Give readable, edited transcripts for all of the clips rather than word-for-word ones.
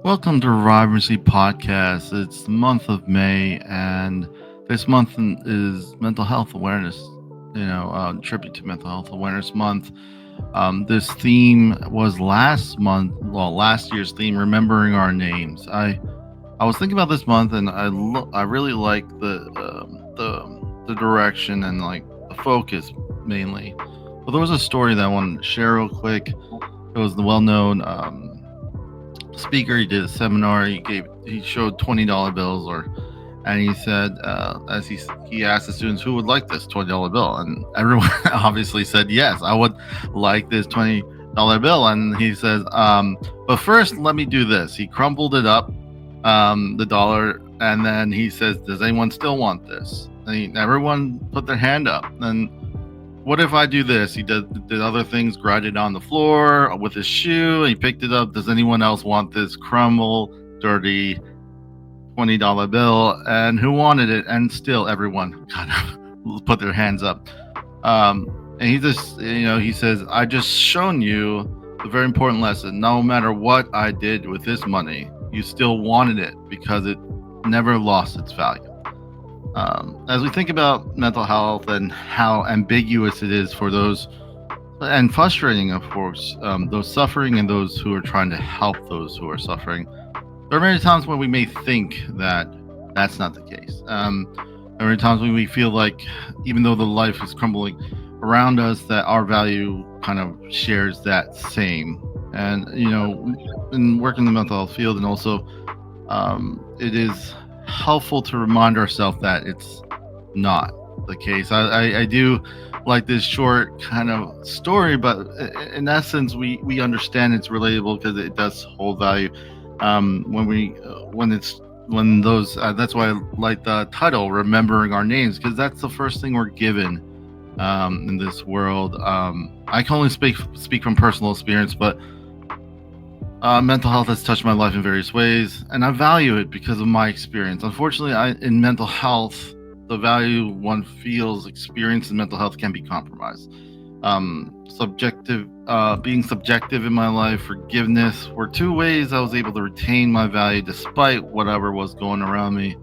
Welcome to Vibrancy Podcast. It's the month of May, and this month is Mental Health Awareness. Tribute to Mental Health Awareness Month. This theme was last year's theme, remembering our names. I was thinking about this month, and I really like the direction and like the focus mainly. But there was a story that I wanted to share real quick. It was the well-known speaker. He did a seminar. He showed $20 bills, and he said, as he asked the students who would like this $20 bill, and everyone obviously said yes, I would like this $20 bill. And he says, but first let me do this. He crumpled it up, the dollar, and then he says, does anyone still want this? And everyone put their hand up. And what if I do this? He did other things, grinded on the floor with his shoe. He picked it up. Does anyone else want this crumble, dirty $20 bill? And who wanted it? And still everyone kind of put their hands up. And he says, I just shown you the very important lesson. No matter what I did with this money, you still wanted it because it never lost its value. As we think about mental health and how ambiguous it is for those, and frustrating, of course, those suffering and those who are trying to help those who are suffering, there are many times when we may think that that's not the case. There are many times when we feel like, even though the life is crumbling around us, that our value kind of shares that same. And, in working in the mental health field, and also it is helpful to remind ourselves that it's not the case. I do like this short kind of story, but in essence, we understand it's relatable because it does hold value. That's why I like the title, remembering our names, because that's the first thing we're given in this world. I can only speak from personal experience, but mental health has touched my life in various ways, and I value it because of my experience. Unfortunately, in mental health, the value one feels experience in mental health can be compromised. Being subjective in my life, forgiveness were two ways I was able to retain my value despite whatever was going around me.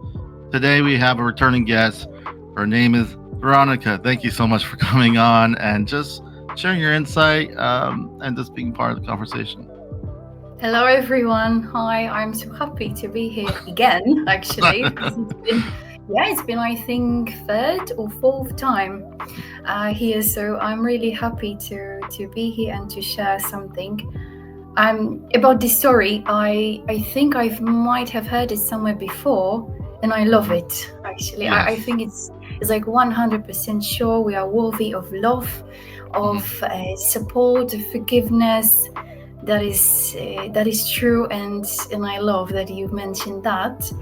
Today we have a returning guest. Her name is Weronika. Thank you so much for coming on and just sharing your insight and just being part of the conversation. Hello everyone. Hi, I'm so happy to be here again, actually. It's been I think third or fourth time here, so I'm really happy to be here and to share something. About this story, I think I might have heard it somewhere before, and I love it, actually. Yes. I think it's like 100% sure we are worthy of love, of support, of forgiveness. That is true, and I love that you mentioned that.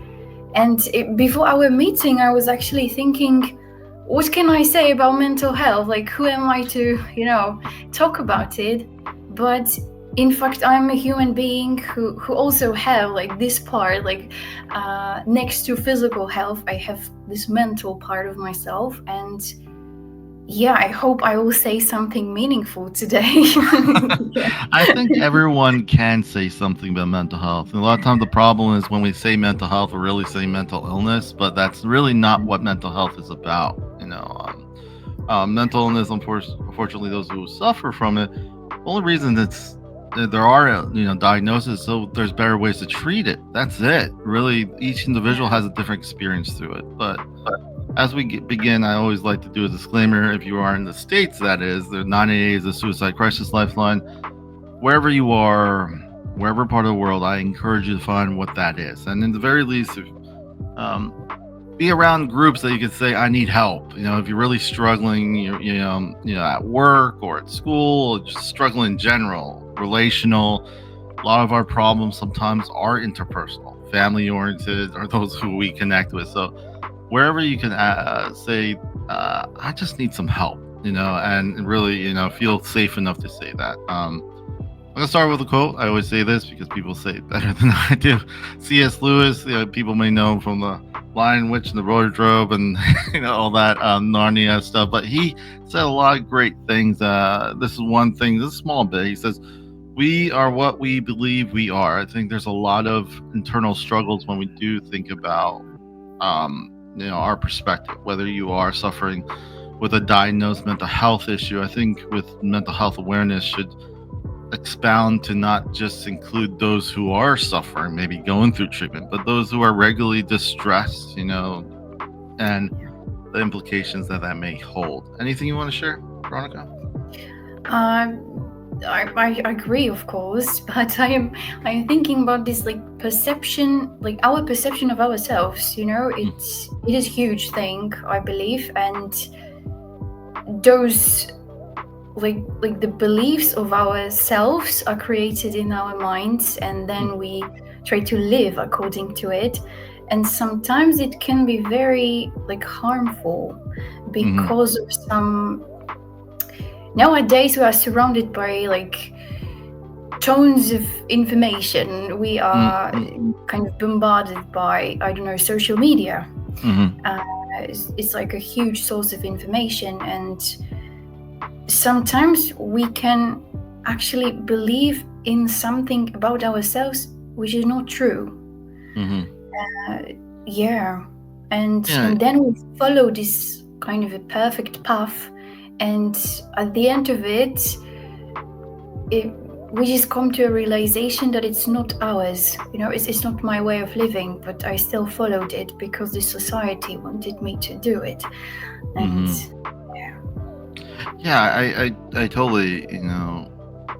And before our meeting, I was actually thinking, what can I say about mental health? Like, who am I to, talk about it? But in fact, I'm a human being who also have like this part, like next to physical health, I have this mental part of myself. And I hope I will say something meaningful today. I think everyone can say something about mental health. And a lot of times the problem is when we say mental health, we're really saying mental illness, but that's really not what mental health is about. Mental illness, unfortunately, those who suffer from it, the only reason there are diagnoses, so there's better ways to treat it. That's it. Really, each individual has a different experience through it. But as we begin, I always like to do a disclaimer. If you are in the States, that is, the 988 is a suicide crisis lifeline. Wherever you are, wherever part of the world, I encourage you to find what that is. And in the very least, be around groups that you can say, I need help. If you're really struggling, at work or at school, or just struggling in general, relational. A lot of our problems sometimes are interpersonal, family-oriented, or those who we connect with. So wherever you can say, I just need some help, and really, feel safe enough to say that. I'm going to start with a quote. I always say this because people say it better than I do. C.S. Lewis, people may know him from the Lion, Witch, and the Wardrobe and all that Narnia stuff. But he said a lot of great things. This is one thing, this is a small bit. He says, We are what we believe we are. I think there's a lot of internal struggles when we do think about, our perspective. Whether you are suffering with a diagnosed mental health issue, I think with mental health awareness should expound to not just include those who are suffering, maybe going through treatment, but those who are regularly distressed, and the implications that that may hold. Anything you want to share, Veronica? I agree, of course, but I'm thinking about this like perception, like our perception of ourselves. It is a huge thing, I believe, and those like the beliefs of ourselves are created in our minds, and then we try to live according to it, and sometimes it can be very like harmful Mm-hmm. because of some. Nowadays we are surrounded by like tons of information. We are kind of bombarded by, I don't know, social media. Mm-hmm. It's like a huge source of information, and sometimes we can actually believe in something about ourselves which is not true. Mm-hmm. Yeah, and Yeah. and then we follow this kind of a perfect path, and at the end of it, we just come to a realization that it's not ours. It's not my way of living, but I still followed it because the society wanted me to do it. And Mm-hmm. yeah. Yeah, I totally,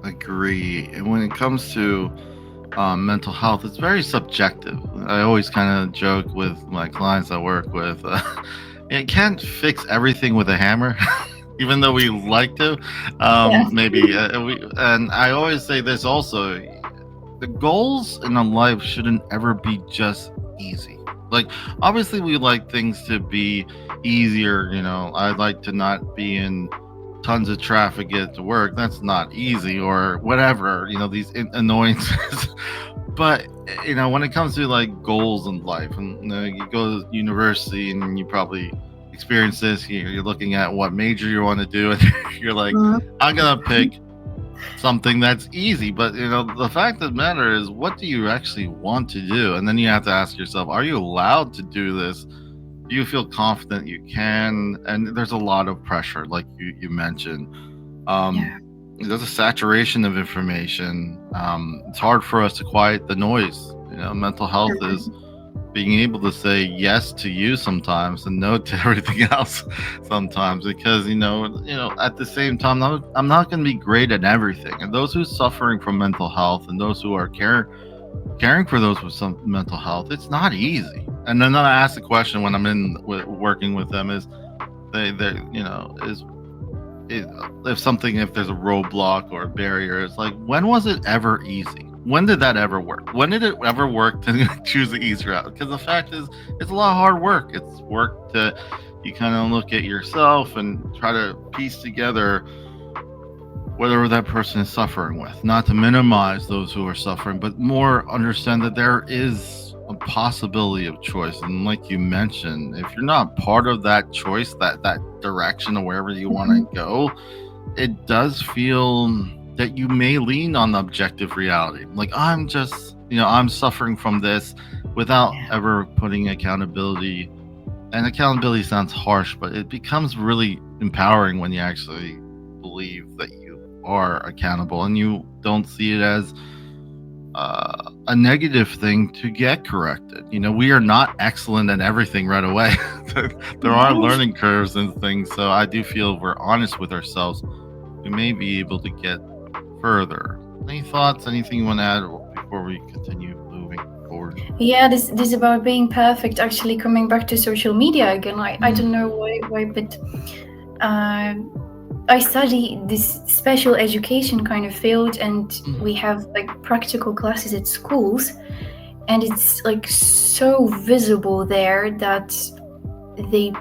agree. And when it comes to mental health, it's very subjective. I always kind of joke with my clients I work with. You can't fix everything with a hammer, even though we like to. Yeah. Maybe and I always say this also: the goals in a life shouldn't ever be just easy. Like, obviously, we like things to be easier. I'd like to not be in tons of traffic to get to work. That's not easy, or whatever. These annoyances. But when it comes to like goals in life, and you go to university, and you probably experience this. You're looking at what major you want to do, and you're like, Mhm. I'm gonna pick something that's easy. But the fact of the matter is, what do you actually want to do? And then you have to ask yourself, are you allowed to do this? Do you feel confident you can? And there's a lot of pressure, like you mentioned. um, Yeah. there's a saturation of information. It's hard for us to quiet the noise. Mental health is being able to say yes to you sometimes and no to everything else sometimes, because at the same time, I'm not going to be great at everything. And those who are suffering from mental health, and those who are caring for those with some mental health, it's not easy. And then I ask the question when I'm working with them: is they is it, if there's a roadblock or a barrier, it's like, when was it ever easy? When did that ever work? When did it ever work to choose the easy route? Because the fact is, it's a lot of hard work. It's work to, you kind of look at yourself and try to piece together whatever that person is suffering with. Not to minimize those who are suffering, but more understand that there is a possibility of choice. And like you mentioned, if you're not part of that choice, that direction, or wherever you want Mhm. to go, it does feel that you may lean on the objective reality. Like, I'm just, I'm suffering from this, without Yeah. ever putting accountability. And accountability sounds harsh, but it becomes really empowering when you actually believe that you are accountable, and you don't see it as a negative thing to get corrected. We are not excellent at everything right away. There are Yes. learning curves and things. So I do feel if we're honest with ourselves, we may be able to get further. Any thoughts? Anything you want to add before we continue moving forward? Yeah, this about being perfect. Actually, coming back to social media again, I Mm-hmm. don't know why, but uh, I study this special education kind of field, and we have like practical classes at schools, and it's like so visible there that they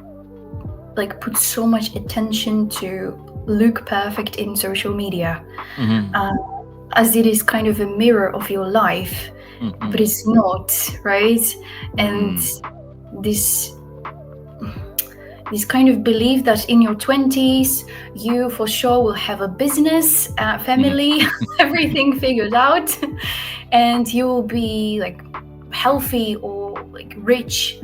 like put so much attention to look perfect in social media, Mm-hmm. uh, as it is kind of a mirror of your life, but Mm-hmm. it's not, right? And Mm-hmm. this this kind of belief that in your 20s you for sure will have a business, Mhm. family, everything figured out, and you will be like healthy or like rich.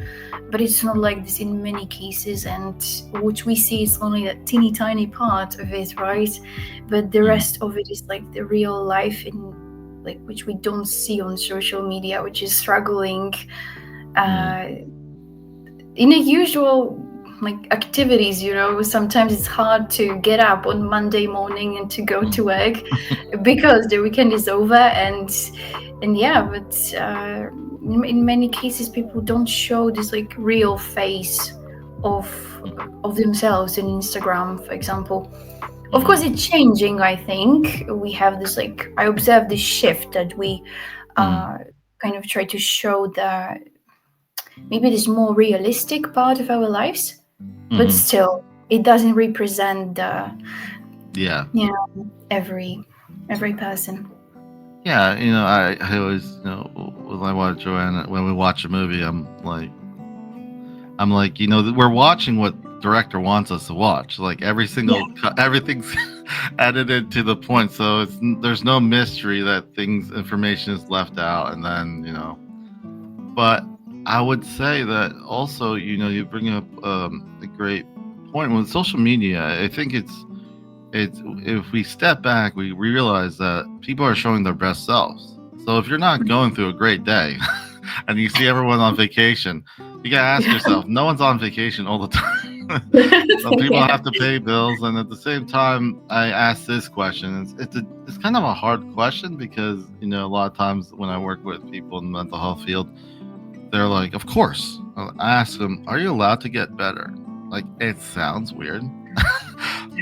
But it's not like this in many cases, and what we see is only a teeny tiny part of it, right? But the Mhm. rest of it is like the real life in like which we don't see on social media, which is struggling Mhm. uh, in a usual like activities. Sometimes it's hard to get up on Monday morning and to go to work because the weekend is over, and yeah, but in many cases people don't show this like real face of of themselves in Instagram, for example. Of course, Mhm. it's changing. I think we have this like I observe this shift that we Mhm. uh, kind of try to show the maybe this more realistic part of our lives, but Mhm. still, it doesn't represent the Yeah. every person. Yeah, I always, when I watch Joanna, when we watch a movie, I'm like, we're watching what director wants us to watch. Like Yeah. everything's edited to the point, so there's no mystery that information is left out, and then But I would say that also, you bring up a great point with social media. I think it's if we step back, we realize that people are showing their best selves. So if you're not going through a great day and you see everyone on vacation, you gotta ask yourself, no one's on vacation all the time. Some people Yeah. have to pay bills, and at the same time, I ask this question. It's kind of a hard question because a lot of times when I work with people in the mental health field, they're like, of course. I ask them, are you allowed to get better? Like, it sounds weird.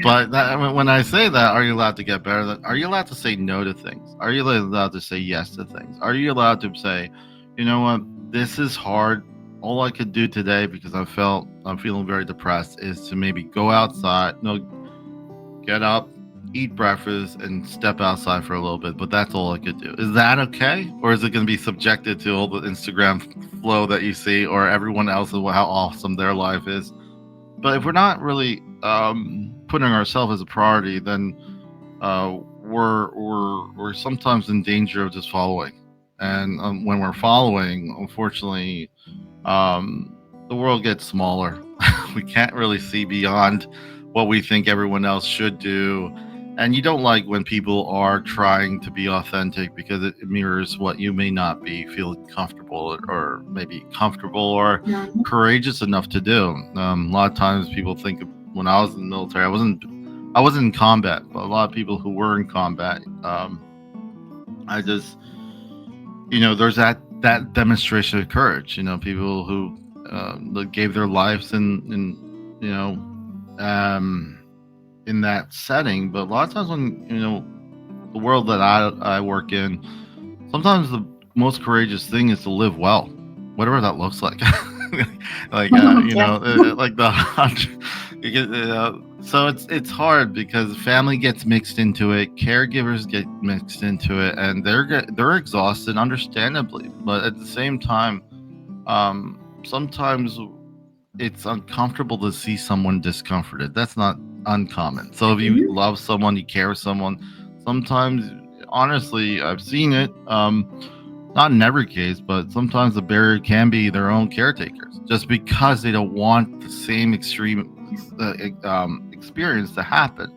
But when I say that, are you allowed to get better? Are you allowed to say no to things? Are you allowed to say yes to things? Are you allowed to say, you know what, this is hard. All I could do today because I'm feeling very depressed is to maybe go outside, no, get up, eat breakfast, and step outside for a little bit. But that's all I could do. Is that okay, or is it going to be subjected to all the Instagram flow that you see, or everyone else and how awesome their life is? But if we're not really putting ourselves as a priority, then we're sometimes in danger of just following. And when we're following, unfortunately, um, the world gets smaller. We can't really see beyond what we think everyone else should do. And you don't like when people are trying to be authentic because it mirrors what you may not be feeling comfortable or maybe comfortable or Mhm. courageous enough to do. A lot of times people think when I was in the military, I wasn't in combat, but a lot of people who were in combat, I just there's that demonstration of courage. People who that gave their lives you know um, in that setting. But a lot of times when the world that I work in, sometimes the most courageous thing is to live well, whatever that looks like. Like Yeah. like you get, so it's hard because family gets mixed into it, caregivers get mixed into it, and they're exhausted, understandably. But at the same time, sometimes it's uncomfortable to see someone discomforted. That's not uncommon. So if you Mhm. love someone, you care for someone, sometimes, honestly, I've seen it. Not in every case, but sometimes the barrier can be their own caretakers, just because they don't want the same extreme experience to happen.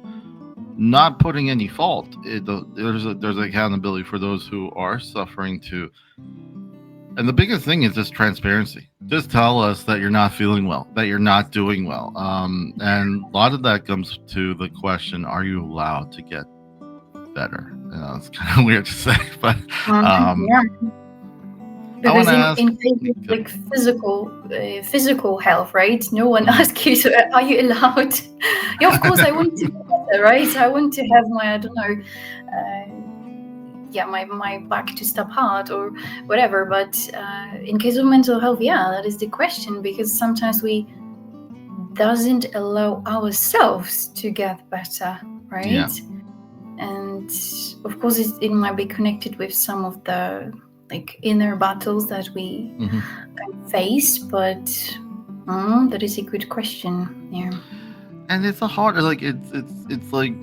Not putting any fault. There's accountability for those who are suffering too. And the biggest thing is just transparency. Just tell us that you're not feeling well, that you're not doing well. And a lot of that comes to the question: are you allowed to get better? It's kind of weird to say, but um, Yeah. I want Because to in ask. case of like physical health, right? No one Mhm. asks you, to, are you allowed? Yeah, of course, I want to be better, right? I want to have my, I don't know, yeah, my back to stop hard or whatever. But in case of mental health, yeah, that is the question, because sometimes we doesn't allow ourselves to get better, Yeah. right? And of course it might be connected with some of the like inner battles that we Hmm. face, but That is a good question. Yeah. And it's a hard, like it's like,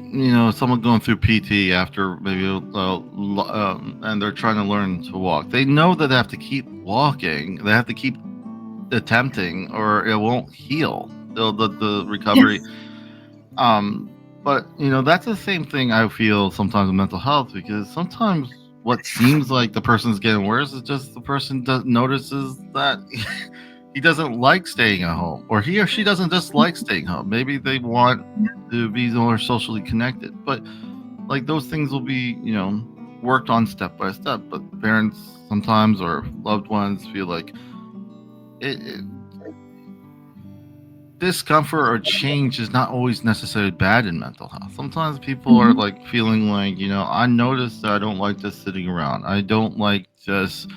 someone going through PT after maybe and they're trying to learn to walk. They know that they have to keep walking. They have to keep attempting, or it won't heal. The recovery. Yes. But that's the same thing I feel sometimes with mental health, because sometimes what seems like the person's getting worse is just the person notices that he doesn't like staying at home, or he or she doesn't just like staying home. Maybe they want to be more socially connected, but like those things will be, worked on step by step. But parents sometimes, or loved ones, feel like it discomfort or change is not always necessarily bad in mental health. Sometimes people are Mhm. like feeling like, I notice that I don't like just sitting around. I don't like just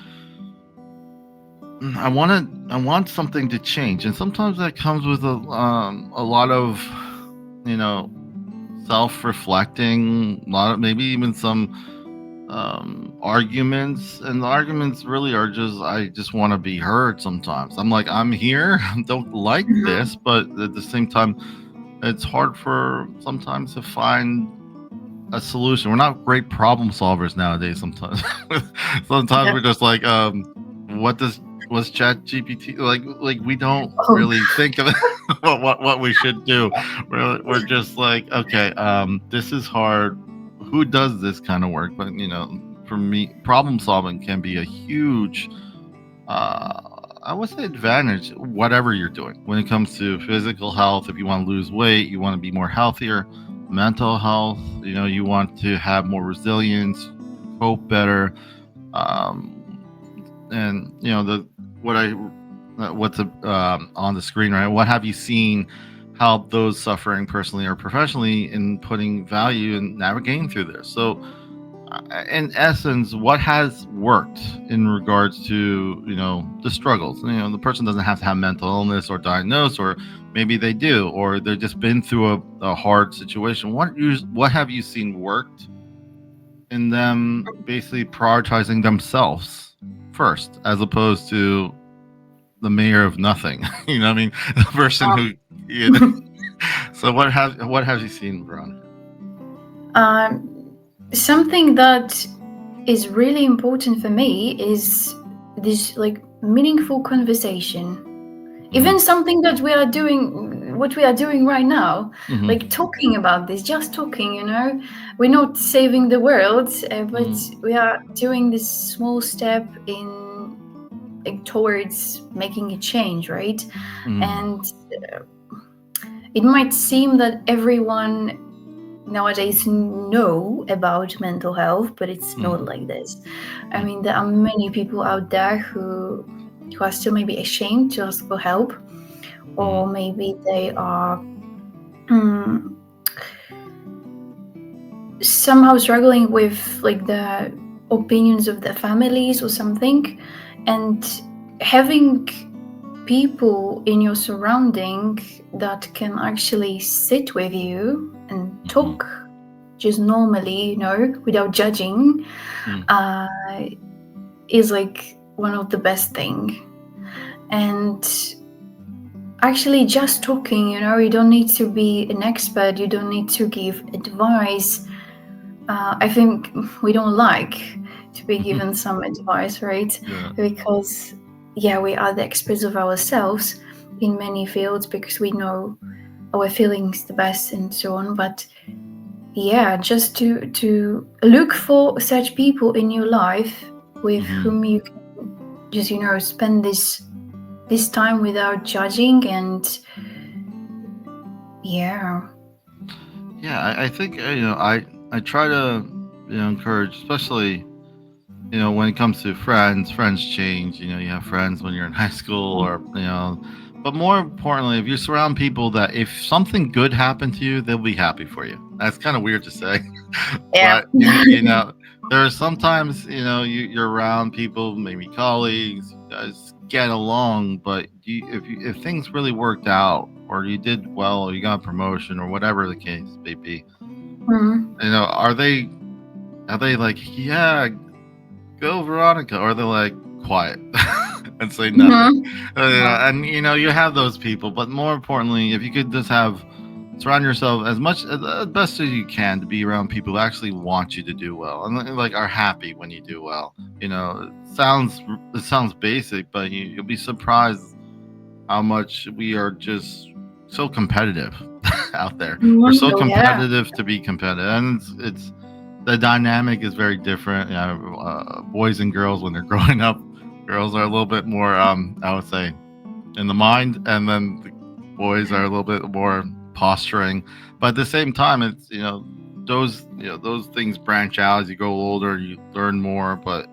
I want something to change. And sometimes that comes with a lot of, you know, self-reflecting, a lot of, maybe even some arguments, and the arguments really are just, I just want to be heard. Sometimes I'm like, I'm here. Don't like this, Mhm. but at the same time it's hard for sometimes to find a solution. We're not great problem solvers nowadays. Sometimes, sometimes Yeah. we're just like, what does what's Chat GPT like? Like we don't Oh. really think of what we should do. We're just like, okay, this is hard. Who does this kind of work? But for me, problem solving can be a huge, uh, I would say, advantage, whatever you're doing when it comes to physical health. If you want to lose weight, you want to be more healthier, mental health, you want to have more resilience, cope better. Um, and the what I what's on the screen, right? What have you seen help those suffering personally or professionally in putting value and navigating through this? So in essence, what has worked in regards to the struggles? The person doesn't have to have mental illness or diagnosed, or maybe they do, or they've just been through a hard situation. What have you seen worked in them basically prioritizing themselves first, as opposed to the mayor of nothing? You know what I mean? The person who, you know. So what have you seen, Veronica? um, Something that is really important for me is this like meaningful conversation. Hmm. Even something that we are doing, what we are doing right now, Hmm. like talking about this, just talking, we're not saving the world, but Hmm. we are doing this small step in like, towards making a change, right? Hmm. And it might seem that everyone nowadays know about mental health, but it's not like this. I mean, there are many people out there who are still maybe ashamed to ask for help, Hmm. or maybe they are mm, somehow struggling with like the opinions of their families or something, and having people in your surrounding that can actually sit with you and Hmm. talk just normally, without judging, Hmm. uh, is like one of the best thing. And actually just talking, you don't need to be an expert, you don't need to give advice. I think we don't like to be given some advice, right? Yeah. Because yeah, we are the experts of ourselves in many fields because we know our feelings the best and so on. But yeah, just to look for such people in your life with Hmm. whom you can just spend this time without judging. And yeah. Yeah, I think I try to encourage, especially when it comes to friends. Friends change. You have friends when you're in high school, or but more importantly, if you surround people that if something good happened to you, they'll be happy for you. That's kind of weird to say, Yeah. but there are sometimes you're around people, maybe colleagues, you guys get along, but if things really worked out, or you did well, or you got a promotion, or whatever the case may be, Mhm. are they like, yeah, go Veronica, or they're like quiet? and say nothing. Mhm. Wow. And you have those people, but more importantly, if you could just surround yourself as best as you can to be around people who actually want you to do well and like are happy when you do well. It sounds basic, but you'll be surprised how much we are just so competitive out there. We're Mhm. so Oh yeah. competitive to be competitive, and it's the dynamic is very different. Boys and girls when they're growing up, girls are a little bit more, I would say, in the mind, and then the boys are a little bit more posturing. But at the same time, it's those things branch out as you grow older. You learn more, but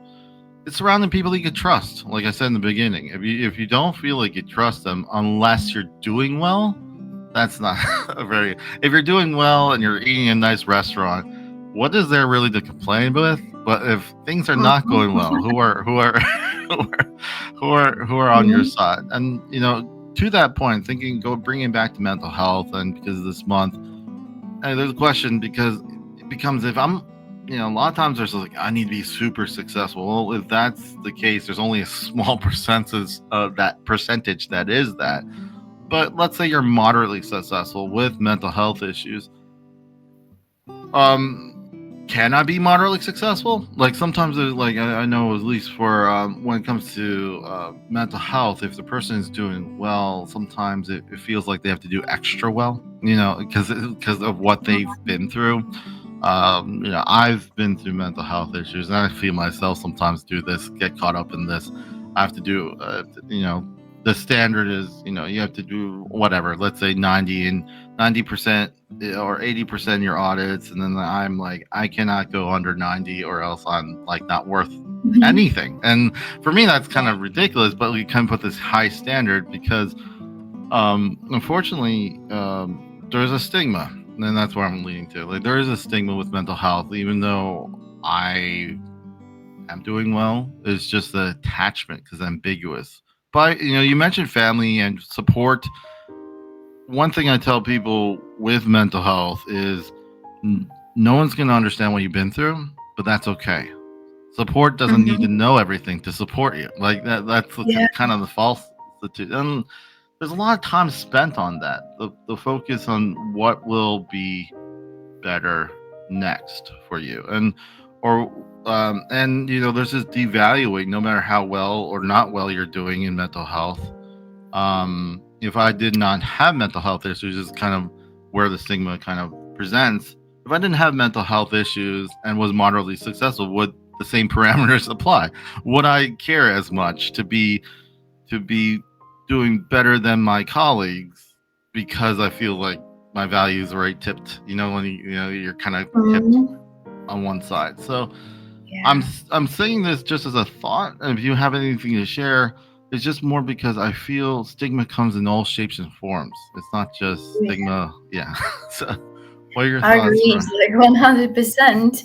it's surrounding people that you can trust. Like I said in the beginning, if you don't feel like you trust them unless you're doing well, that's not a very. If you're doing well and you're eating in a nice restaurant, what is there really to complain with? But if things are not going Mhm. well, who are who are on your Mhm. side? And to that point, bringing back to mental health, and because of this month, there's a question because it becomes if I'm, a lot of times there's like I need to be super successful. Well, if that's the case, there's only a small percentage that is that. But let's say you're moderately successful with mental health issues. Um, can I be moderately successful? Like sometimes there's like I know at least for when it comes to mental health, if the person is doing well, sometimes it feels like they have to do extra well, because of what they've been through. I've been through mental health issues, and I feel myself sometimes do this, get caught up in this. I have to do, the standard is, you have to do whatever. Let's say 90% or 80% your audits, and then I'm like, I cannot go under 90, or else I'm like not worth Mhm. anything. And for me, that's kind Yeah. of ridiculous. But we kind of put this high standard because unfortunately, there's a stigma, and that's where I'm leading to. Like, there is a stigma with mental health, even though I am doing well. It's just the attachment because ambiguous. But you mentioned family and support. One thing I tell people with mental health is no one's going to understand what you've been through, but that's okay. Support doesn't need to Mhm. know everything to support you. Like that's Yeah. kind of the false. And there's a lot of time spent on that. The focus on what will be better next for you, and there's this devaluing no matter how well or not well you're doing in mental health. If I did not have mental health issues, is kind of where the stigma kind of presents. If I didn't have mental health issues and was moderately successful, would the same parameters apply? Would I care as much to be doing better than my colleagues because I feel like my values are right tipped? When you're kind of tipped Mhm. on one side. So I'm Yeah. I'm saying this just as a thought, and if you have anything to share, it's just more because I feel stigma comes in all shapes and forms. It's not just Yeah. stigma. Yeah. So, what are your I thoughts? agree. It's like 100%.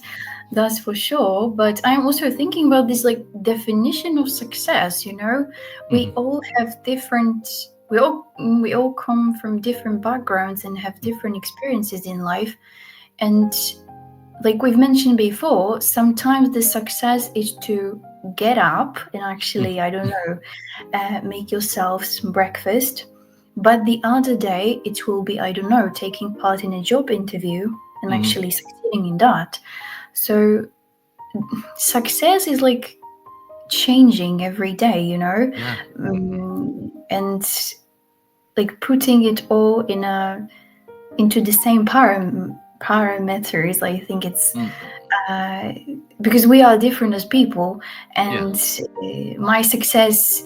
That's for sure. But I'm also thinking about this like definition of success. We Mhm. all have different. We all come from different backgrounds and have different experiences in life. And like we've mentioned before, sometimes the success is to get up and actually, I don't know, make yourself some breakfast. But the other day, it will be, I don't know, taking part in a job interview and Mhm. actually succeeding in that. So success is like changing every day. Yeah. Mhm. And like putting it all into the same parameters, I think it's Mm. uh, because we are different as people, Yeah. and my success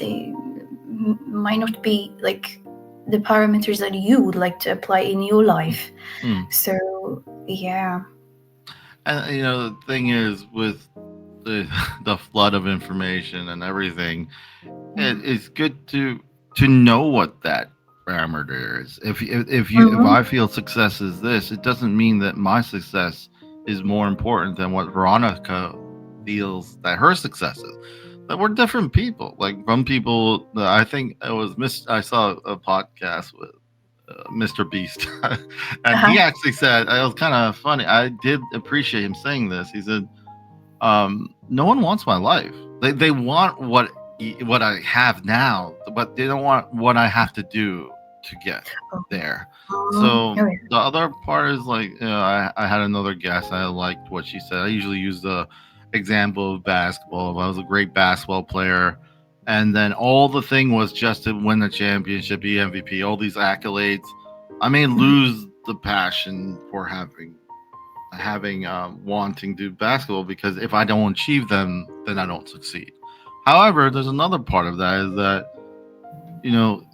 might not be like the parameters that you would like to apply in your life. Mm. So yeah. And the thing is with the the flood of information and everything, it's good to know what that parameter is. If Mhm. I feel success is this, it doesn't mean that my success is more important than what Veronica feels that her success is. That we're different people. Like some people, I think it was I saw a podcast with Mr. Beast, and he Uh-huh. actually said it was kind of funny. I did appreciate him saying this. He said, "No one wants my life. They want what what I have now, but they don't want what I have to do to get there. So Oh yeah. the other part is like, I had another guest. I liked what she said. I usually use the example of basketball. If I was a great basketball player, and then all the thing was just to win the championship, be MVP, all these accolades, I may Mhm. lose the passion for having wanting to do basketball, because if I don't achieve them, then I don't succeed. However, there's another part of that is that,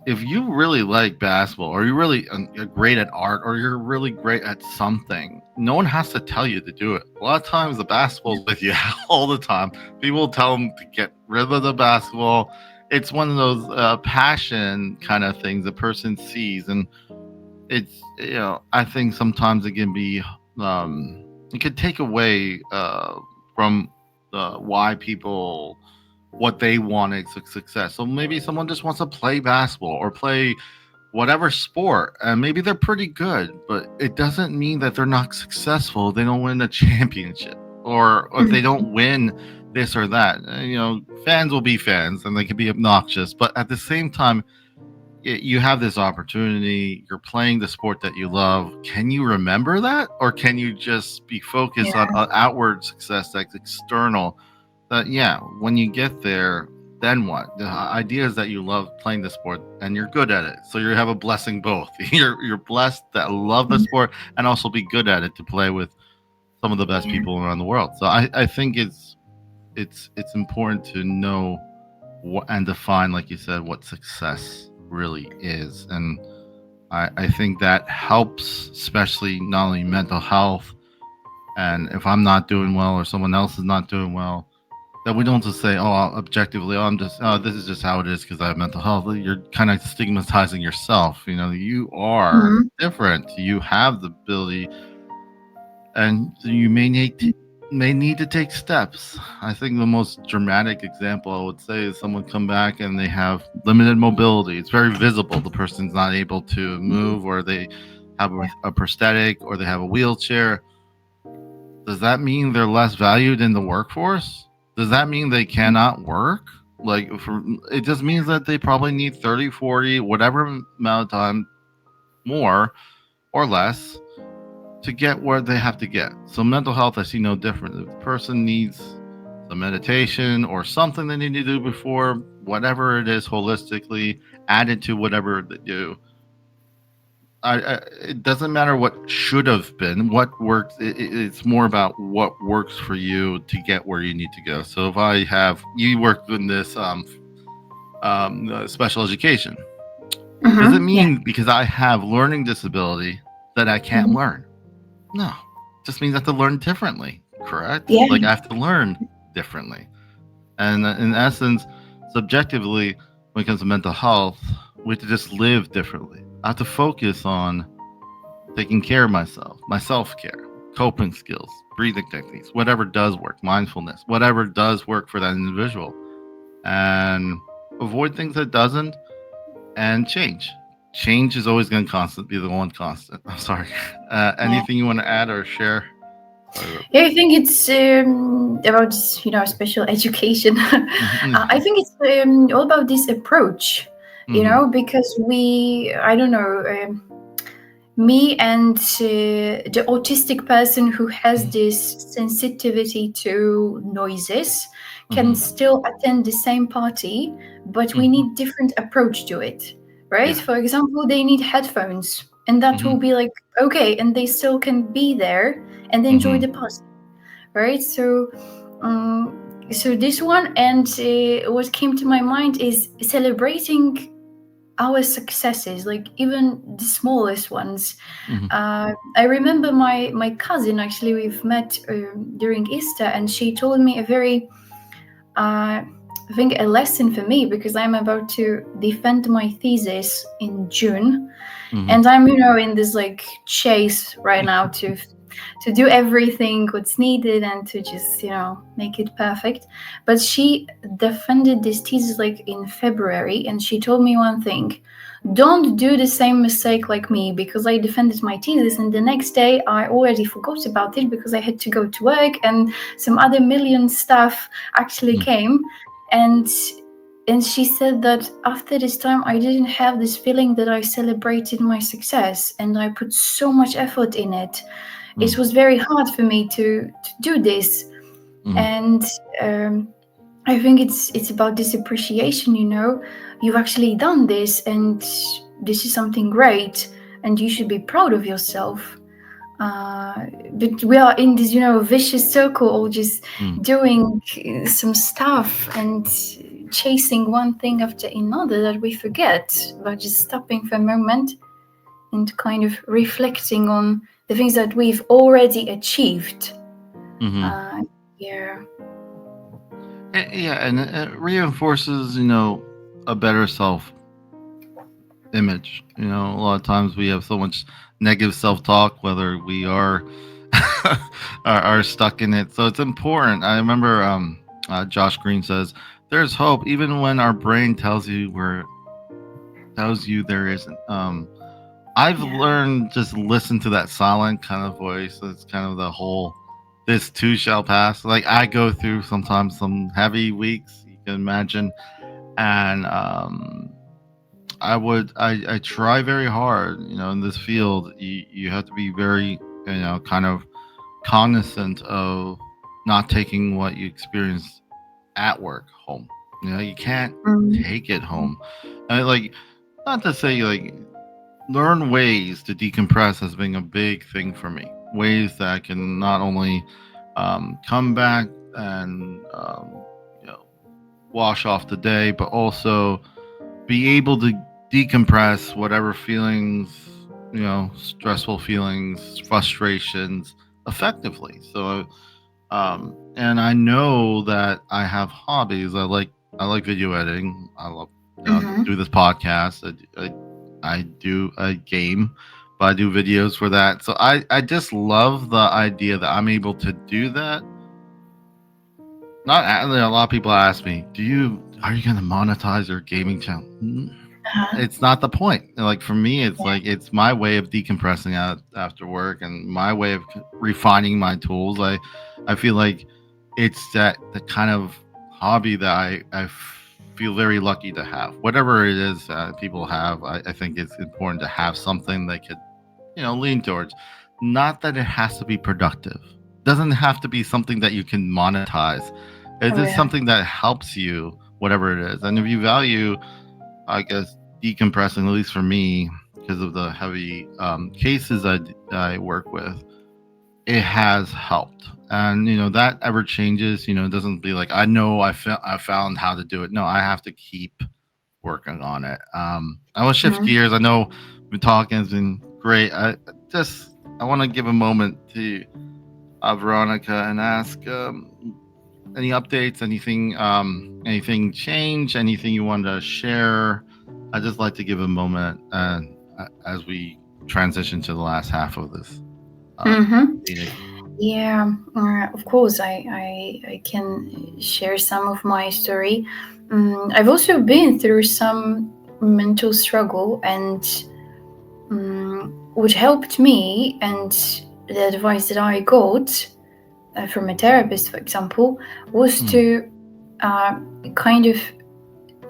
if you really like basketball, or you're really you're great at art, or you're really great at something, no one has to tell you to do it. A lot of times the basketball's with you all the time. People tell them to get rid of the basketball. It's one of those passion kind of things a person sees, and I think sometimes it can be, it could take away from why people, what they want is success. So maybe someone just wants to play basketball or play whatever sport, and maybe they're pretty good, but it doesn't mean that they're not successful. They don't win a championship, or if they Mhm. don't win this or that. Fans will be fans, and they can be obnoxious, but at the same time, you have this opportunity. You're playing the sport that you love. Can you remember that, or can you just be focused on Yeah. outward success that's external? That, yeah, when you get there, then what? The idea is that you love playing the sport and you're good at it, so you have a blessing both. You're blessed that love the Mhm. sport and also be good at it to play with some of the best Yeah. people around the world. So I think it's important to know what, and define, like you said, what success really is. And I think that helps, especially not only mental health. And if I'm not doing well or someone else is not doing well, that we don't just say, oh, objectively, this is just how it is because I have mental health. You're kind of stigmatizing yourself. You are Mhm. different. You have the ability, and you may need to take steps. I think the most dramatic example I would say is someone come back and they have limited mobility. It's very visible. The person's not able to move, or they have Yeah. a prosthetic, or they have a wheelchair. Does that mean they're less valued in the workforce? Does that mean they cannot work? It just means that they probably need 30, 40, whatever amount of time more or less to get where they have to get. So mental health, I see no different. If the person needs some meditation or something they need to do before, whatever it is, holistically, add it to whatever they do. It doesn't matter what should have been, what works. It's more about what works for you to get where you need to go. So if you worked in this special education, does it Yeah. mean because I have learning disability that I can't Mhm. learn? No, it just means I have to learn differently. Correct? Yeah. Like I have to learn differently, and in essence, subjectively, when it comes to mental health, we have to just live differently. I have to focus on taking care of myself, my self care, coping skills, breathing techniques, whatever does work, mindfulness, whatever does work for that individual, and avoid things that doesn't, and change. Change is always going to be the one constant. I'm sorry. Yeah. Anything you want to add or share? Sorry. Yeah, I think it's about special education. Mm-hmm. I think it's all about this approach, Mm-hmm. because I don't know, me and the autistic person who has this sensitivity to noises can Mm-hmm. still attend the same party, but we Mm-hmm. need different approach to it, right? Yeah. For example, they need headphones, and that Mm-hmm. will be like okay, and they still can be there and enjoy Mm-hmm. the party, right? Um, so this one, and what came to my mind is celebrating our successes, like even the smallest ones. Mm-hmm. I remember my cousin, actually we've met during Easter, and she told me a very I think a lesson for me, because I'm about to defend my thesis in June, Mm-hmm. and I'm in this like chase right now to do everything what's needed and to just make it perfect. But she defended this thesis like in February, and she told me one thing: don't do the same mistake like me, because I defended my thesis and the next day I already forgot about it because I had to go to work and some other million stuff actually came. And And she said that after this time, I didn't have this feeling that I celebrated my success and I put so much effort in it. It Mm, was very hard for me to do this. mm, And um, I think it's about this appreciation, you know. You've actually done this, and this is something great, and you should be proud of yourself. But we are in this, you know, vicious circle, all just mm, doing some stuff and chasing one thing after another that we forget about just stopping for a moment and kind of reflecting on the things that we've already achieved. mm-hmm. Uh, yeah. Yeah, and it reinforces, a better self image. A lot of times we have so much negative self talk, whether we are, are stuck in it. So it's important. I remember Josh Green says, "There's hope even when our brain tells you there isn't." I've Yeah. learned just listen to that silent kind of voice. It's kind of the whole "this too shall pass." Like I go through sometimes some heavy weeks, you can imagine, and I try very hard. In this field, you have to be very kind of cognizant of not taking what you experience at work home. You can't Mm. take it home. Like, not to say like learn ways to decompress has been a big thing for me. Ways that I can not only come back and wash off the day, but also be able to decompress whatever feelings, stressful feelings, frustrations effectively. So, and I know that I have hobbies. I like video editing. I love Mm-hmm. do this podcast. I do a game, but I do videos for that. So I just love the idea that I'm able to do that. Not a lot of people ask me, are you going to monetize your gaming channel? Uh-huh. It's not the point. Like for me, it's Yeah. like it's my way of decompressing out after work and my way of refining my tools. I feel like it's that the kind of hobby that I feel very lucky to have. Whatever it is people have, I think it's important to have something they could lean towards. Not that it has to be productive. Doesn't have to be something that you can monetize. It's Oh just yeah. something that helps you, whatever it is. And if you value, I guess, decompressing, at least for me, because of the heavy cases I work with, it has helped. And that ever changes. It doesn't be like I found how to do it. No, I have to keep working on it. I want to shift Mm-hmm. gears. I know we've been talking. It's been great. I want to give a moment to Veronica and ask any updates, anything change, anything you want to share. I just like to give a moment as we transition to the last half of this Mm-hmm. meeting. Yeah, of course, I can share some of my story. I've also been through some mental struggle, and what helped me and the advice that I got from a therapist, for example, was Mm, to uh, kind of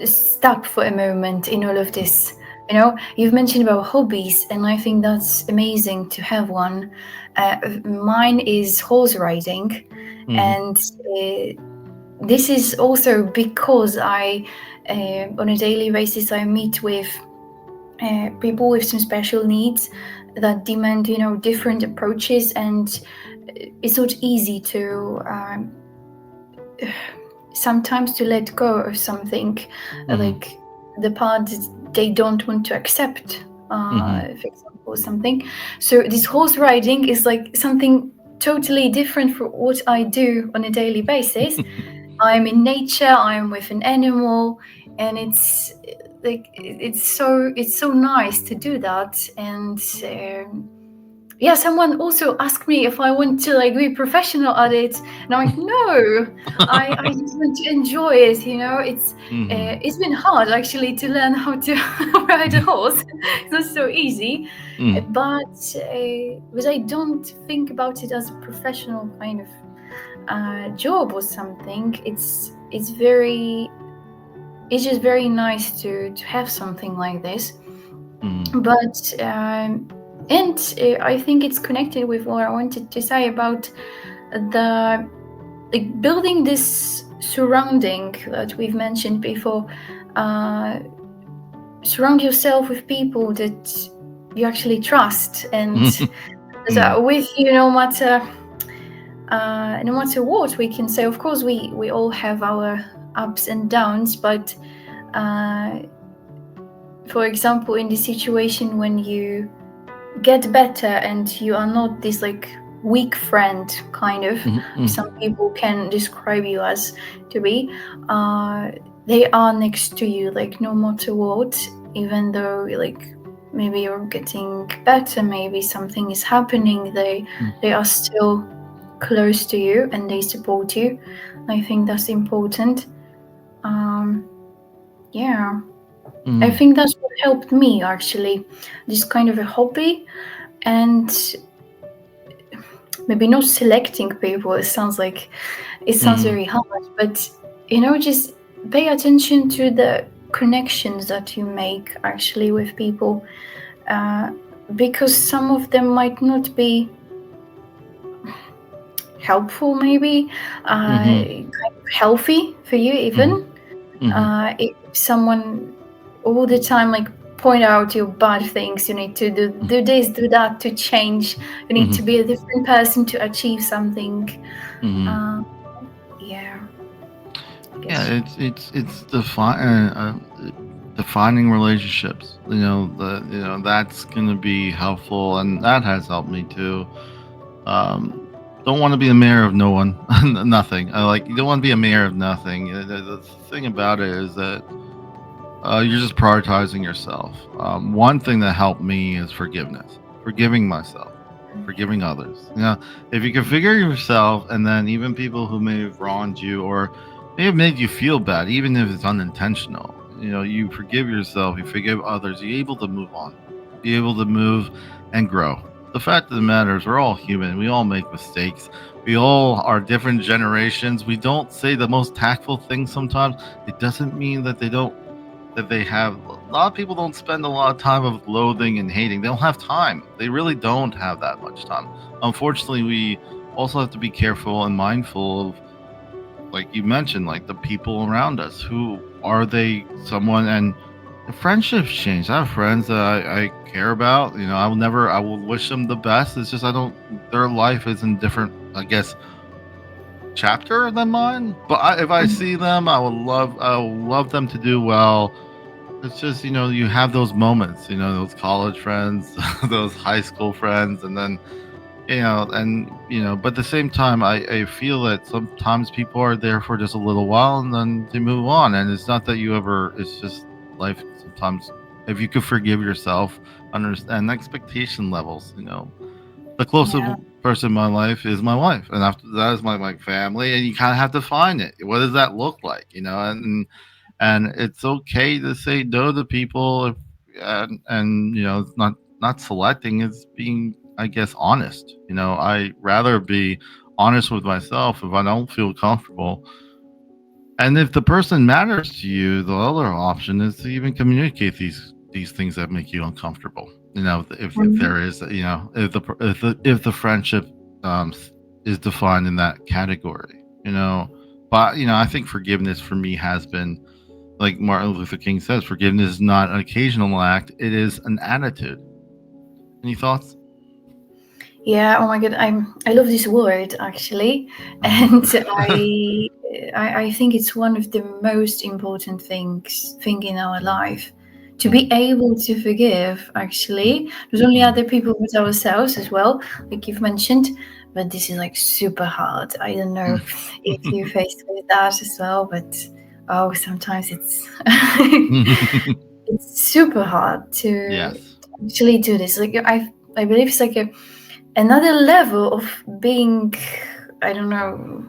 stop for a moment in all of this. You know, you've mentioned about hobbies, and I think that's amazing to have one. Mine is horse riding, mm-hmm, and this is also because on a daily basis, I meet with people with some special needs that demand, you know, different approaches, and it's not easy to sometimes to let go of something, mm-hmm, like the part they don't want to accept, mm-hmm, for example, or something. So this horse riding is like something totally different from what I do on a daily basis. I'm in nature, I'm with an animal, and it's like it's so nice to do that. And yeah, someone also asked me if I want to like be professional at it, and I'm like, no, I just want to enjoy it. You know, mm-hmm, it's been hard actually to learn how to ride a horse. It's not so easy, mm, but I don't think about it as a professional kind of job or something. It's very it's just very nice to have something like this. Mm. But and I think it's connected with what I wanted to say about the like building this surrounding that we've mentioned before. Uh, Surround yourself with people that you actually trust and Mm. that with you, no matter what we can say. Of course, we all have our ups and downs, but uh, for example, in the situation when you get better and you are not this like weak friend kind of, Mm. some Mm. people can describe you as to be, uh, they are next to you like no matter what, even though like maybe you're getting better, maybe something is happening, they are still close to you and they support you. I think that's important. um yeah, I Mm. think that's what helped me actually, this kind of a hobby. And maybe not selecting people, it sounds Mm. very hard, but just pay attention to the connections that you make actually with people, uh, because some of them might not be helpful, maybe Mm. kind of healthy for you Mm. even. Mm. If someone all the time like point out your bad things, you need to do this, do that to change, you need to Mm. be a different person to achieve something. Mm. uh, yeah, I Yeah, guess. defining relationships. That's gonna be helpful, and that has helped me too. Um, don't want to be a mayor of no one, nothing. I like you don't want to be a mayor of nothing. The thing about it is that you're just prioritizing yourself. One thing that helped me is forgiveness, forgiving myself, forgiving others. If you can figure yourself, and then even people who may have wronged you or may have made you feel bad, even if it's unintentional, you forgive yourself, you forgive others, you're able to move on, be able to move and grow. The fact of the matter is, we're all human. We all make mistakes. We all are different generations. We don't say the most tactful things sometimes. It doesn't mean that they have. A lot of people don't spend a lot of time of loathing and hating. They don't have time. They really don't have that much time. Unfortunately, we also have to be careful and mindful of, like you mentioned, like the people around us. Who are they? Someone and the friendships change. I have friends that I care about. I will wish them the best. It's just I don't. Their life is in different, I guess, chapter than mine. But if I Mhm. see them, I will love them to do well. It's just, you have those moments, those college friends, those high school friends, and then, but at the same time, I feel that sometimes people are there for just a little while and then they move on. And it's not that it's just life sometimes. If you could forgive yourself, understand expectation levels, the closest Yeah, person in my life is my wife. And after that is my family. And you kind of have to find it. What does that look like, and it's okay to say no to people if, and it's not selecting, it's being, I guess, honest. I rather be honest with myself if I don't feel comfortable. And if the person matters to you, the other option is to even communicate these things that make you uncomfortable. If mhm. there is, if the friendship is defined in that category. But I think forgiveness for me has been, like Martin Luther King says, forgiveness is not an occasional act, it is an attitude. Any thoughts? Yeah, oh my god, I love this word actually, and I think it's one of the most important thing in our life, to be Mhm, able to forgive actually, not only mhm, other people but ourselves as well, like you've mentioned. But this is like super hard. I don't know if you mhm. faced with that as well, but oh, sometimes it's it's super hard to Yes. actually do this. Like I believe it's like another level of being, I don't know,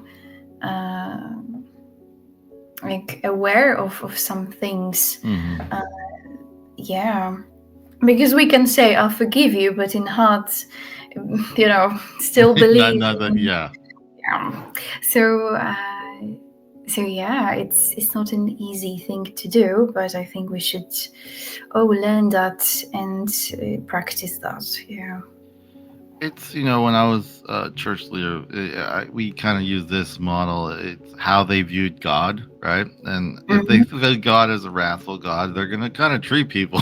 uh, like aware of some things. Hmm. Uh, yeah, because we can say I forgive you, but in heart, still not, believe not that, in. yeah. Yeah. So So yeah, it's not an easy thing to do, but I think we should all learn that and practice that. Yeah. It's, when I was a church leader, we kind of use this model. It's how they viewed God, right? And if they Hmm. viewed God as a wrathful God, they're gonna kind of treat people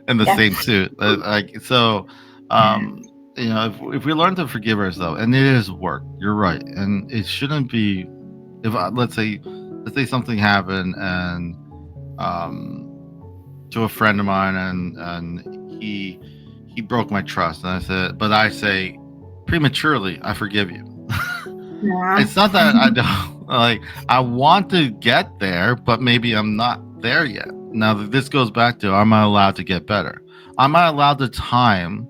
in the Yeah. same suit. Like so, um, if we learn to forgive ourselves, and it is work, you're right, and it shouldn't be. If let's say something happened, and um, to a friend of mine, and he broke my trust, and I say prematurely, I forgive you. Yeah. It's not that I don't like. I want to get there, but maybe I'm not there yet. Now this goes back to: am I allowed to get better? Am I allowed the time?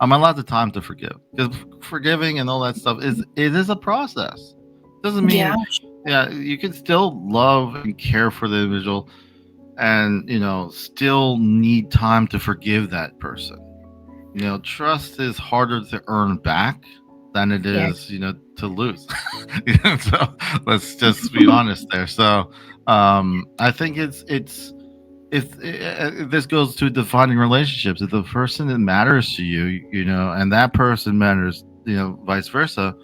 Am I allowed the time to forgive? Because forgiving and all that stuff is a process. Doesn't Yeah. mean, yeah, you can still love and care for the individual, and still need time to forgive that person. Trust is harder to earn back than it Yeah. is, to lose. So let's just be honest there. So I think this goes to defining relationships. If the person that matters to you, and that person matters, vice versa,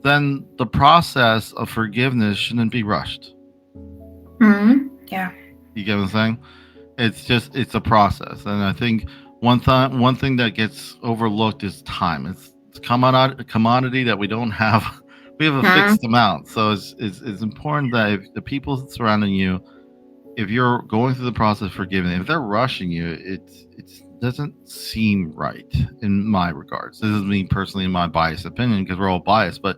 then the process of forgiveness shouldn't be rushed. Hmm. Yeah. You get what I'm saying? It's a process, and I think one thing that gets overlooked is time. It's a commodity that we don't have. We have a Hmm. fixed amount, so it's important that if the people surrounding you, if you're going through the process of forgiving, if they're rushing you, it doesn't seem right in my regards. This is me personally, in my biased opinion, because we're all biased, but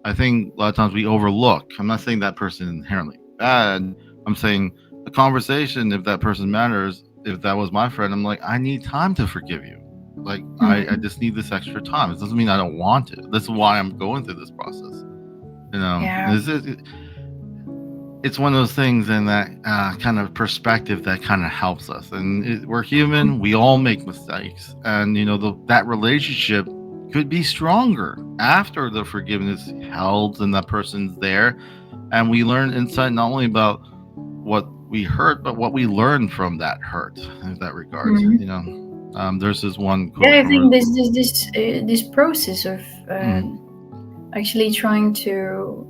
I think a lot of times we overlook. I'm not saying that person is inherently bad. I'm saying the conversation, if that person matters, if that was my friend, I'm like, I need time to forgive you. Like, I Hmm. just need this extra time. It doesn't mean I don't want to. This is why I'm going through this process. Yeah. It's one of those things in that kind of perspective that kind of helps us. And we're human. We all make mistakes. And, that relationship could be stronger after the forgiveness held and that person's there, and we learn insight not only about what we hurt, but what we learn from that hurt. In that regards, Hmm. there's this one quote Yeah, I from. think this process of Mm, actually trying to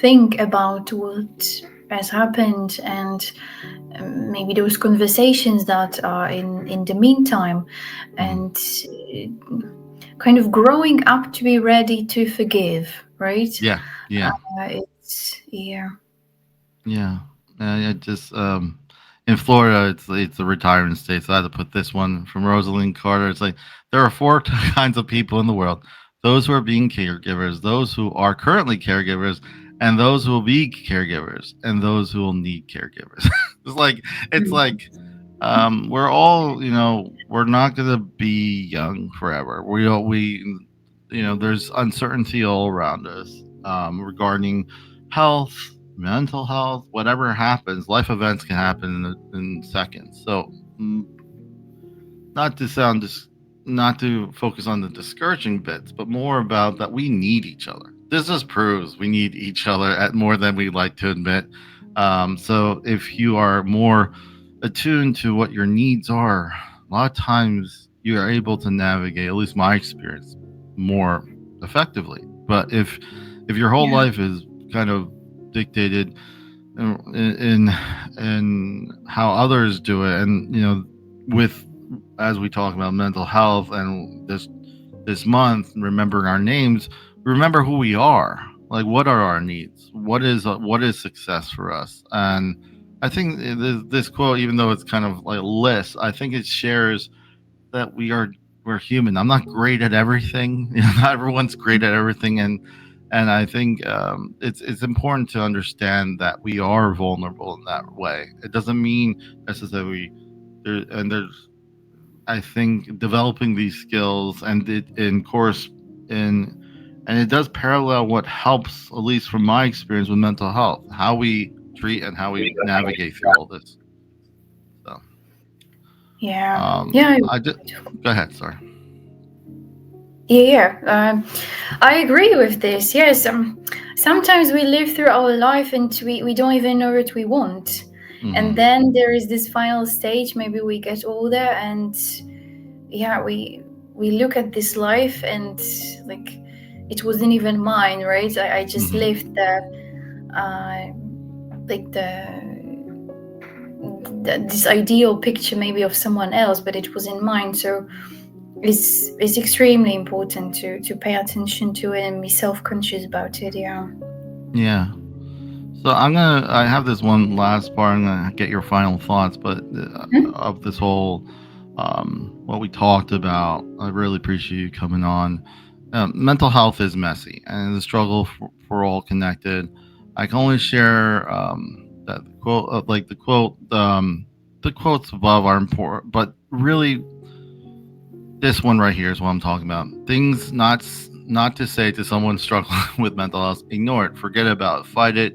think about what has happened and maybe those conversations that are in the meantime, mm, and kind of growing up to be ready to forgive, right? yeah, yeah, It's yeah. yeah. Yeah, just in Florida, it's a retirement state, so I had to put this one from Rosalind Carter. It's like there are four kinds of people in the world: those who are being caregivers, those who are currently caregivers, and those who will be caregivers, and those who will need caregivers. it's like it's Mm. like we're all, we're not gonna be young forever. There's uncertainty all around us regarding health, mental health, whatever happens. Life events can happen in seconds. So, not to sound not to focus on the discouraging bits, but more about that we need each other. This just proves we need each other at more than we like to admit. So if you are more attuned to what your needs are, a lot of times you are able to navigate, at least my experience, more effectively. But if your whole Yeah. life is kind of dictated in how others do it, and with, as we talk about mental health, and this month remembering our names, remember who we are. Like, what are our needs? What is success for us? And I think this quote, even though it's kind of like a list, I think it shares that we're human. I'm not great at everything. Not everyone's great at everything, and I think it's important to understand that we are vulnerable in that way. It doesn't mean necessarily there's, I think, developing these skills, and it in course in and it does parallel what helps, at least from my experience with mental health, how we treat and how we navigate through all this. So Yeah. Yeah. I just go ahead. Sorry. Yeah. Yeah. I agree with this. Yes. sometimes we live through our life and we don't even know what we want. And Hmm. then there is this final stage, maybe we get older, and yeah, we look at this life and like it wasn't even mine, right? I just Hmm. lived uh like this ideal picture maybe of someone else, but it wasn't mine. So it's extremely important to pay attention to it and be self-conscious about it. Yeah. Yeah. So I have this one last part. I'm gonna get your final thoughts, but Hmm? of this whole, what we talked about, I really appreciate you coming on. Mental health is messy, and the struggle for all connected. I can only share that the quote, the quotes above are important, but really, this one right here is what I'm talking about. Things not to say to someone struggling with mental health, ignore it, forget about it, fight it.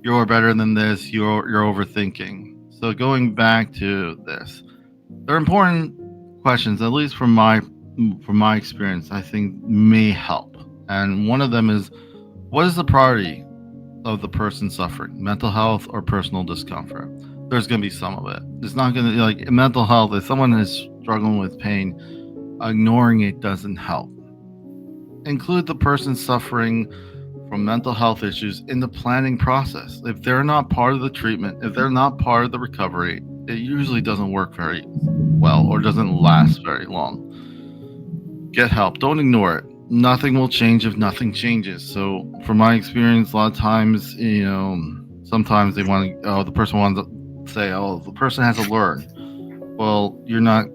You're better than this. You're overthinking. So going back to this, they're important questions, at least from my experience. I think may help. And one of them is, what is the priority of the person suffering, mental health or personal discomfort? There's going to be some of it. It's not going to, like, mental health. If someone is struggling with pain, ignoring it doesn't help. Include the person suffering from mental health issues in the planning process. If they're not part of the treatment, if they're not part of the recovery, it usually doesn't work very well or doesn't last very long. Get help. Don't ignore it. Nothing will change if nothing changes. So, from my experience, a lot of times, sometimes they want to, oh, the person wants to say, oh, the person has to learn. Well, you're not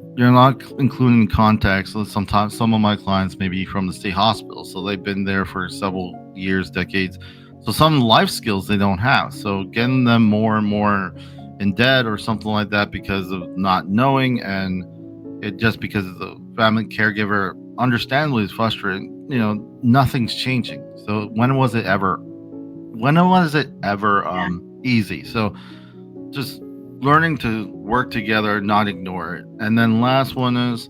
including context. So sometimes some of my clients may be from the state hospital, so they've been there for several years, decades. So some life skills they don't have. So getting them more and more in debt or something like that because of not knowing, and it just because the family caregiver understandably is frustrating. Nothing's changing. So when was it ever easy? So just learning to work together, not ignore it. And then last one is,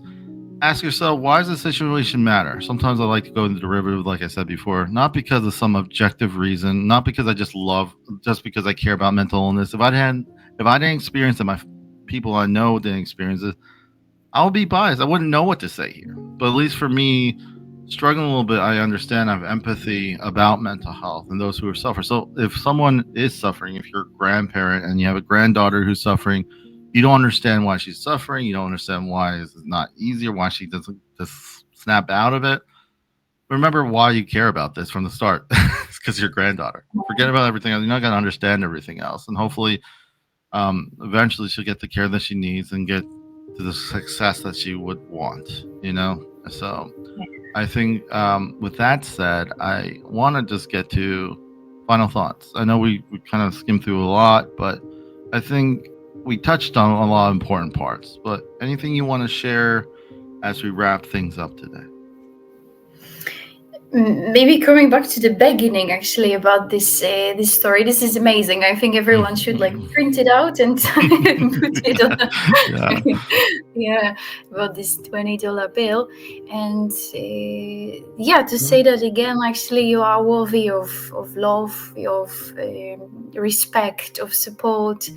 ask yourself, why does the situation matter? Sometimes I like to go into derivative, like I said before, not because of some objective reason, not because just because I care about mental illness. If I didn't experience it, my people I know didn't experience it, I would be biased. I wouldn't know what to say here. But at least for me, struggling a little bit, I understand. I have empathy about mental health and those who are suffering. So if someone is suffering, if you're a grandparent and you have a granddaughter who's suffering, you don't understand why she's suffering. You don't understand why it's not easier, why she doesn't just snap out of it. Remember why you care about this from the start. It's because your granddaughter. Forget about everything else. You're not going to understand everything else. And hopefully, eventually she'll get the care that she needs and get to the success that she would want. So I think, with that said, I want to just get to final thoughts. I know we kind of skimmed through a lot, but I think we touched on a lot of important parts. But anything you want to share as we wrap things up today? Maybe coming back to the beginning, actually, about this story. This is amazing. I think everyone should like Mhm. print it out and put it on. Yeah. Yeah, about this $20 bill, and yeah, to say that again. Actually, you are worthy of love, of respect, of support,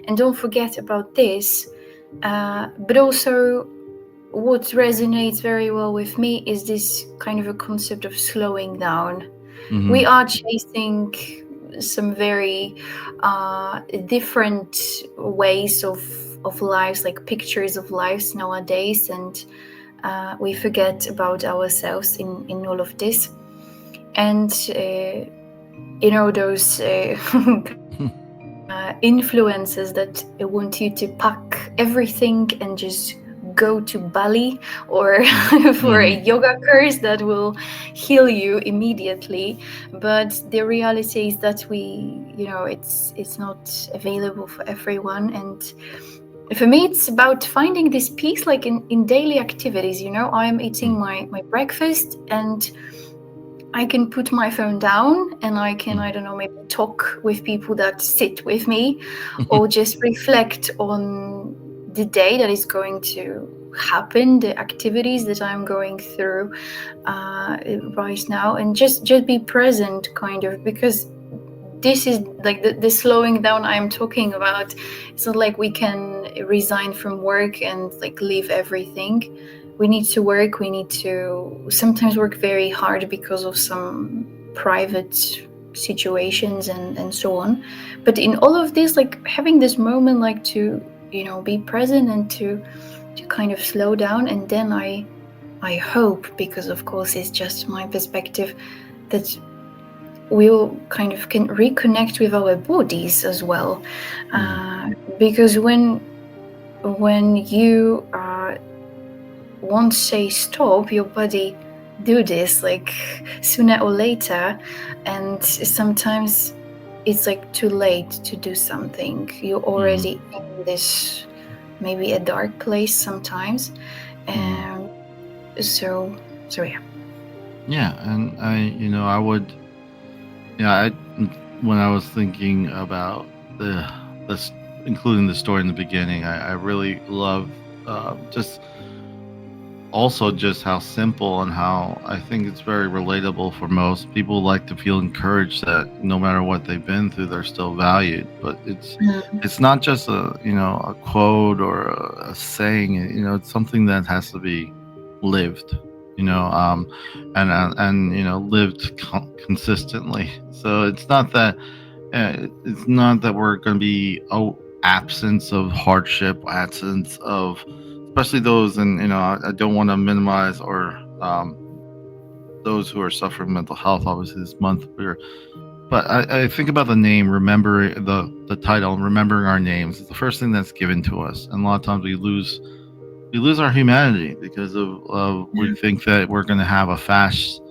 and don't forget about this. But also, what resonates very well with me is this kind of a concept of slowing down. We Hmm. are chasing some very different ways of lives, like pictures of lives nowadays, and we forget about ourselves in all of this. And those influences that want you to pack everything and just go to Bali, or for a Hmm. yoga course that will heal you immediately. But the reality is that it's not available for everyone. And for me, it's about finding this peace, like in daily activities. I'm eating my breakfast, and I can put my phone down, and I can, I don't know, maybe talk with people that sit with me, or just reflect on the day that is going happen, the activities that I'm going through right now, and just be present, kind of, because this is like the slowing down I'm talking about. It's not like we can resign from work and like leave everything. We need to work. We need to sometimes work very hard because of some private situations and so on. But in all of this, like having this moment, like to be present and to kind of slow down, and then I hope, because of course it's just my perspective, that we'll kind of can reconnect with our bodies as well, because when you won't say stop, your body do this like sooner or later, and sometimes it's like too late to do something. You're already in this maybe a dark place sometimes, and so yeah. Yeah, and I would, I when I was thinking about this, including the story in the beginning, I really love just also just how simple and how I think it's very relatable for most people. Like to feel encouraged that no matter what they've been through, they're still valued. But it's not just a quote or a saying. It's something that has to be lived. And lived consistently. So it's not that we're going to be absence of hardship, absence of, especially those, and I don't want to minimize or those who are suffering mental health. Obviously, this month but I think about the name, remember the title, remembering our names. It's the first thing that's given to us, and a lot of times we lose our humanity because of we think that we're going to have a fast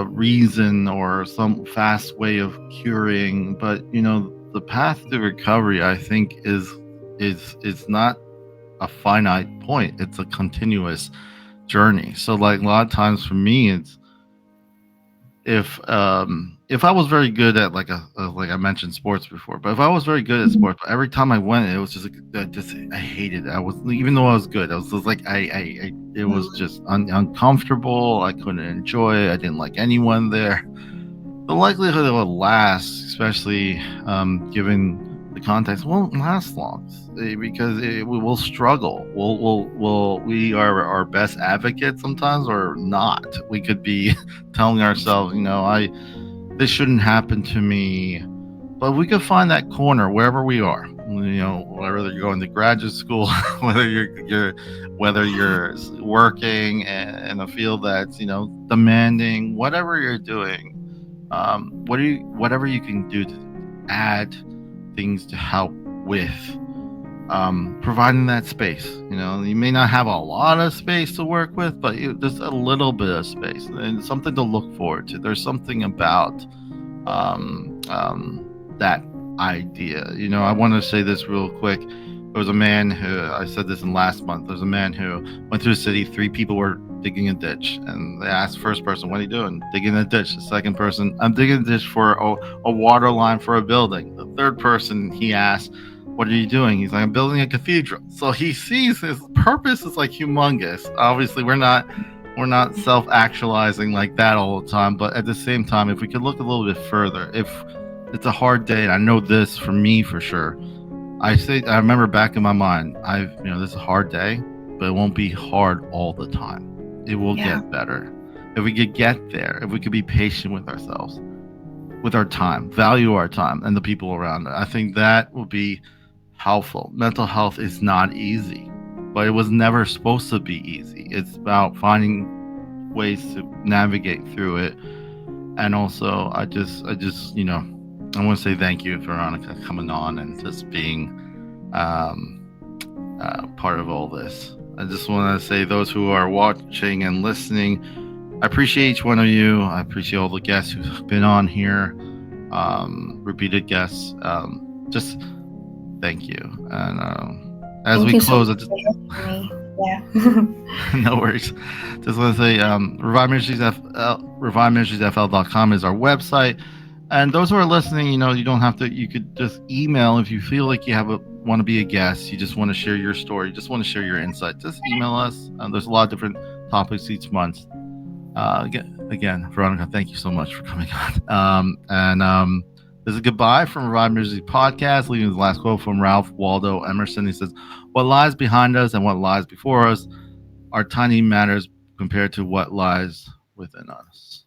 reason or some fast way of curing. But the path to recovery, I think, is not a finite point. It's a continuous journey. So like a lot of times for me, it's if I was very good at like like I mentioned sports before, but if I was very good at sports, but every time I went, it was just like I hated it. I was, even though I was good, I was just like it was just uncomfortable. I couldn't enjoy it. I didn't like anyone there. The likelihood it would last, especially given the context, won't last long because we will struggle. We are our best advocates sometimes, or not. We could be telling ourselves, this shouldn't happen to me. But we could find that corner wherever we are. Whether you're going to graduate school, whether you're working in a field that's demanding, whatever you're doing, whatever you can do to add things to help with providing that space. You may not have a lot of space to work with, but just a little bit of space and something to look forward to. There's something about that idea. I want to say this real quick. There was a man who, I said this in last month, there's a man who went through the city. 3 people were digging a ditch, and they asked the first person, what are you doing? Digging a ditch. The second person, I'm digging a ditch for a water line for a building. The third person, he asked, what are you doing? He's like, I'm building a cathedral. So he sees his purpose is like humongous. Obviously, we're not self-actualizing like that all the time, but at the same time, if we could look a little bit further, if it's a hard day, and I know this for me for sure, I remember back in my mind, this is a hard day, but it won't be hard all the time. It will get better. If we could get there, if we could be patient with ourselves, with our time, value our time and the people around us, I think that will be helpful. Mental health is not easy, but it was never supposed to be easy. It's about finding ways to navigate through it. And also, I want to say thank you, Veronika, coming on and just being part of all this. I just want to say, those who are watching and listening, I appreciate each one of you. I appreciate all the guests who've been on here, repeated guests. Just thank you. And as we close, no worries. Just want to say, Revive Ministries, ReviveMinistriesFL.com is our website. And those who are listening, you don't have to, you could just email if you feel like you have want to be a guest, you just want to share your story, you just want to share your insight, just email us. There's a lot of different topics each month. Again, Veronica, thank you so much for coming on. This is goodbye from Revive Music Podcast, leaving the last quote from Ralph Waldo Emerson. He says, "What lies behind us and what lies before us are tiny matters compared to what lies within us."